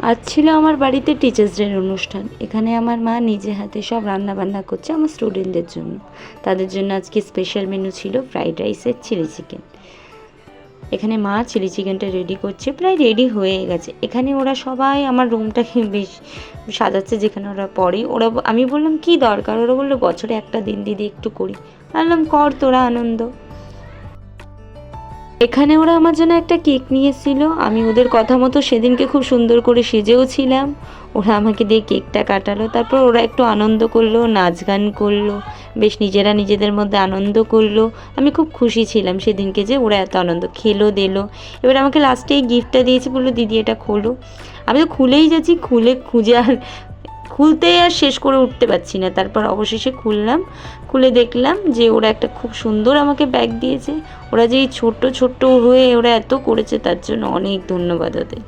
আজ ছিল আমার বাড়িতে টিচার্স ডের অনুষ্ঠান। এখানে আমার মা নিজে হাতে সব রান্না বান্না করছে আমার স্টুডেন্টদের জন্য। তাদের জন্য আজকে স্পেশাল মেনু ছিল ফ্রাইড রাইসের চিলি চিকেন। এখানে মা চিলি চিকেনটা রেডি করছে, প্রায় রেডি হয়ে গেছে। এখানে ওরা সবাই আমার রুমটাকে বেশ সাজাচ্ছে, যেখানে ওরা পড়ে। আমি বললাম কি দরকার, ওরা বললো বছরে একটা দিন দিদি একটু করি। বললাম কর তোরা আনন্দ। এখানে ওরা আমার জন্য একটা কেক নিয়ে এসেছিল। আমি ওদের কথা মতো সেদিনকে খুব সুন্দর করে সেজেও ছিলাম। ওরা আমাকে দিয়ে কেকটা কাটালো, তারপর ওরা একটু আনন্দ করলো, নাচ গান করলো, বেশ নিজেরা নিজেদের মধ্যে আনন্দ করলো। আমি খুব খুশি ছিলাম সেদিনকে যে ওরা এত আনন্দ খেলো দিলো। এবার আমাকে লাস্টে এই গিফটটা দিয়েছে, বললো দিদি এটা খোলো। আমি তো খুলেই যাচ্ছি, খুঁজে আর খুলতেই আর শেষ করে উঠতে পারছি না। তারপর অবশেষে খুললাম, খুলে দেখলাম যে ওরা একটা খুব সুন্দর আমাকে ব্যাগ দিয়েছে। ওরা যে এই ছোট্ট ছোট্ট হয়ে ওরা এত করেছে, তার জন্য অনেক ধন্যবাদ ওদের।